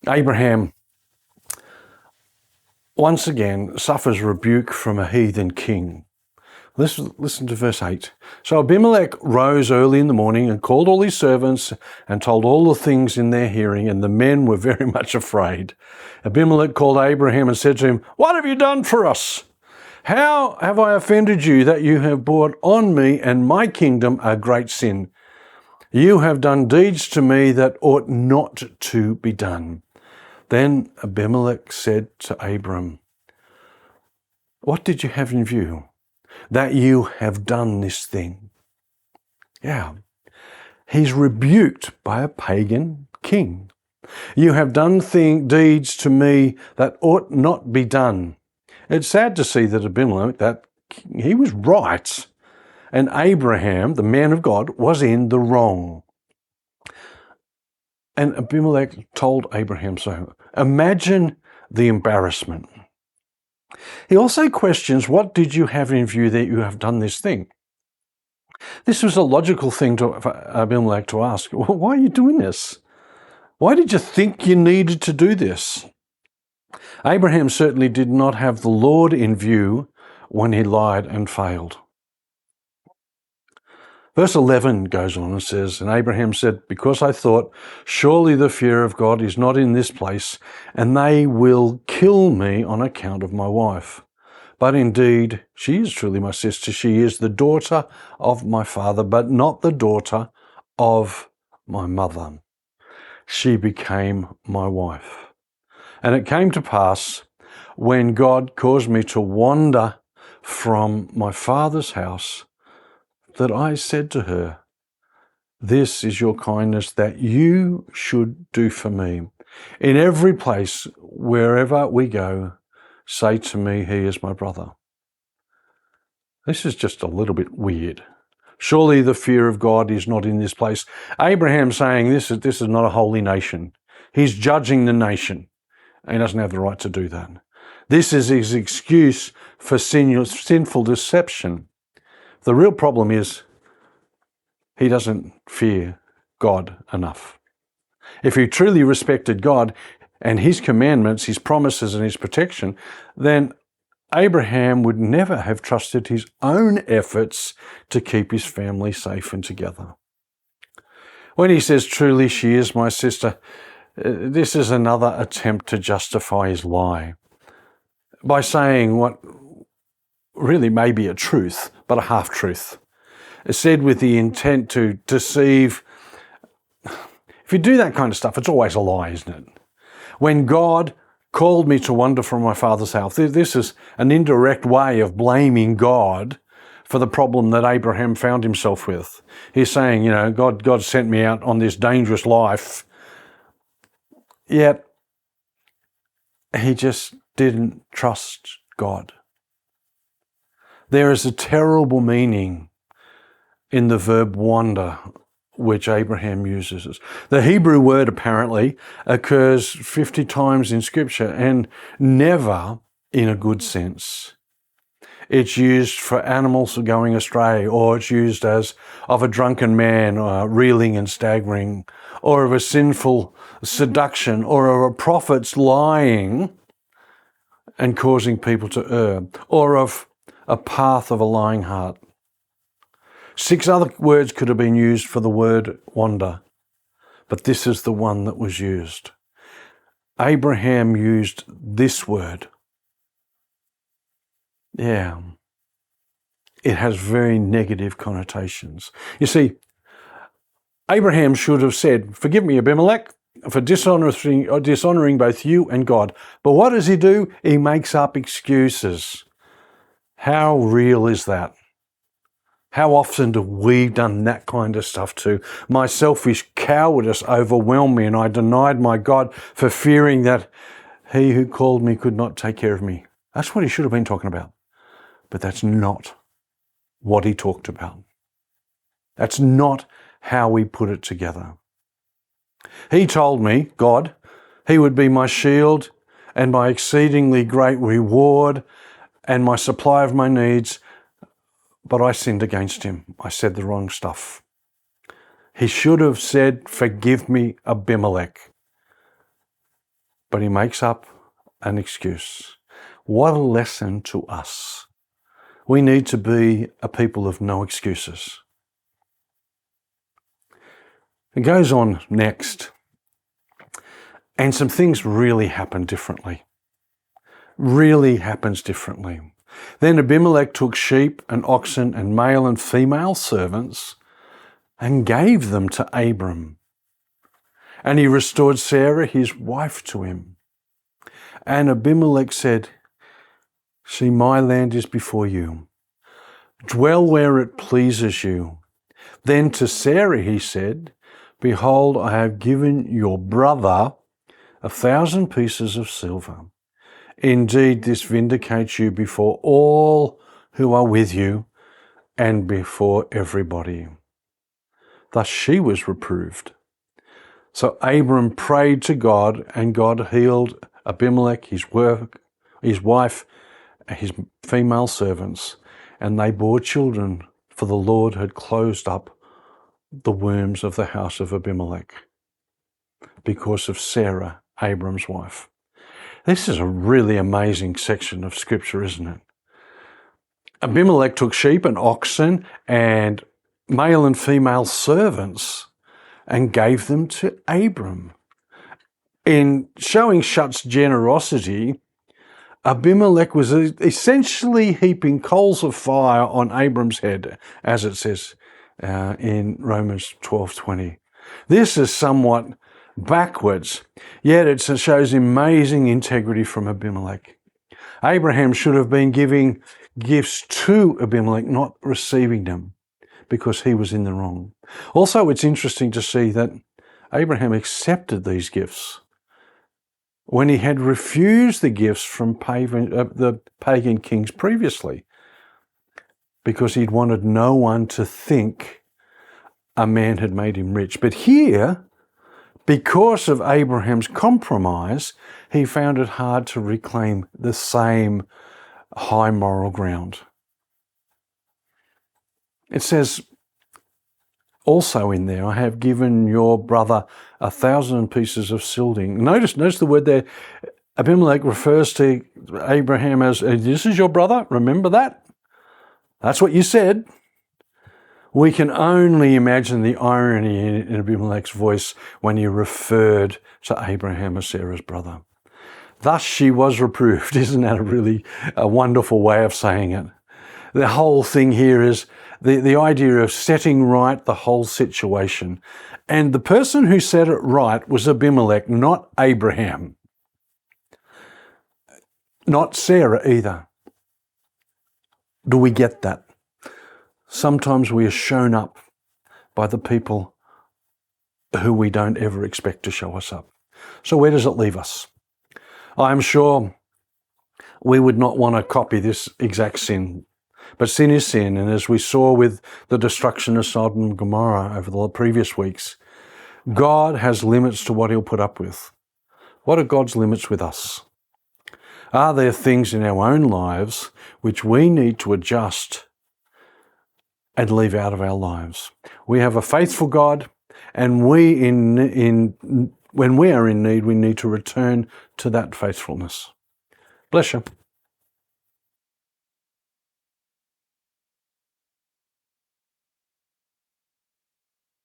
Abraham once again suffers rebuke from a heathen king. Listen to verse 8. So Abimelech rose early in the morning and called all his servants and told all the things in their hearing, and the men were very much afraid. Abimelech called Abraham and said to him, "What have you done for us? How have I offended you that you have brought on me and my kingdom a great sin? You have done deeds to me that ought not to be done." Then Abimelech said to Abram, "What did you have in view, that you have done this thing?" Yeah, he's rebuked by a pagan king. "You have done deeds to me that ought not be done." It's sad to see that Abimelech, that he was right, and Abraham, the man of God, was in the wrong. And Abimelech told Abraham so. Imagine the embarrassment. He also questions, what did you have in view that you have done this thing? This was a logical thing for Abimelech to ask. Well, why are you doing this? Why did you think you needed to do this? Abraham certainly did not have the Lord in view when he lied and failed. Verse 11 goes on and says, "And Abraham said, because I thought, surely the fear of God is not in this place, and they will kill me on account of my wife. But indeed, she is truly my sister. She is the daughter of my father, but not the daughter of my mother. She became my wife. And it came to pass, when God caused me to wander from my father's house, that I said to her, this is your kindness that you should do for me. In every place, wherever we go, say to me, he is my brother." This is just a little bit weird. Surely the fear of God is not in this place. Abraham saying this is not a holy nation. He's judging the nation. And he doesn't have the right to do that. This is his excuse for sinful deception. The real problem is he doesn't fear God enough. If he truly respected God and his commandments, his promises and his protection, then Abraham would never have trusted his own efforts to keep his family safe and together. When he says, truly she is my sister, this is another attempt to justify his lie by saying what really may be a truth, but a half-truth. It's said with the intent to deceive. If you do that kind of stuff, it's always a lie, isn't it? When God called me to wander from my father's house, this is an indirect way of blaming God for the problem that Abraham found himself with. He's saying, God sent me out on this dangerous life, yet he just didn't trust God. There is a terrible meaning in the verb wander, which Abraham uses. The Hebrew word apparently occurs 50 times in Scripture and never in a good sense. It's used for animals going astray, or it's used as of a drunken man reeling and staggering, or of a sinful seduction, or of a prophet's lying and causing people to err, or of a path of a lying heart. 6 other words could have been used for the word wander, but this is the one that was used. Abraham used this word. Yeah, it has very negative connotations. You see, Abraham should have said, forgive me, Abimelech, for dishonoring both you and God. But what does he do? He makes up excuses. How real is that? How often have we done that kind of stuff too? My selfish cowardice overwhelmed me and I denied my God for fearing that he who called me could not take care of me. That's what he should have been talking about. But that's not what he talked about. That's not how we put it together. He told me, God, he would be my shield and my exceedingly great reward and my supply of my needs, but I sinned against him. I said the wrong stuff. He should have said, forgive me, Abimelech. but he makes up an excuse. What a lesson to us. We need to be a people of no excuses. It goes on next, and some things really happen differently. Really happens differently. Then Abimelech took sheep and oxen and male and female servants and gave them to Abram. And he restored Sarah, his wife, to him. And Abimelech said, "See, my land is before you. Dwell where it pleases you." Then to Sarah he said, "Behold, I have given your brother 1,000 pieces of silver. Indeed, this vindicates you before all who are with you and before everybody." Thus she was reproved. So Abram prayed to God, and God healed Abimelech, his wife, his female servants, and they bore children, for the Lord had closed up the wombs of the house of Abimelech because of Sarah, Abram's wife. This is a really amazing section of Scripture, isn't it? Abimelech took sheep and oxen and male and female servants and gave them to Abram. In showing such generosity, Abimelech was essentially heaping coals of fire on Abram's head, as it says in Romans 12:20. This is somewhat backwards, yet it shows amazing integrity from Abimelech. Abraham should have been giving gifts to Abimelech, not receiving them, because he was in the wrong. Also, it's interesting to see that Abraham accepted these gifts when he had refused the gifts from the pagan kings previously, because he'd wanted no one to think a man had made him rich. But here, because of Abraham's compromise, he found it hard to reclaim the same high moral ground. It says also in there, "I have given your brother 1,000 pieces of silver." Notice the word there. Abimelech refers to Abraham as, "This is your brother, remember that? That's what you said." We can only imagine the irony in Abimelech's voice when he referred to Abraham as Sarah's brother. Thus she was reproved. Isn't that a wonderful way of saying it? The whole thing here is the idea of setting right the whole situation. And the person who set it right was Abimelech, not Abraham. Not Sarah either. Do we get that? Sometimes we are shown up by the people who we don't ever expect to show us up. So where does it leave us? I'm sure we would not want to copy this exact sin, but sin is sin. And as we saw with the destruction of Sodom and Gomorrah over the previous weeks, God has limits to what he'll put up with. What are God's limits with us? Are there things in our own lives which we need to adjust and leave out of our lives? We have a faithful God, and when we are in need, we need to return to that faithfulness. Bless you.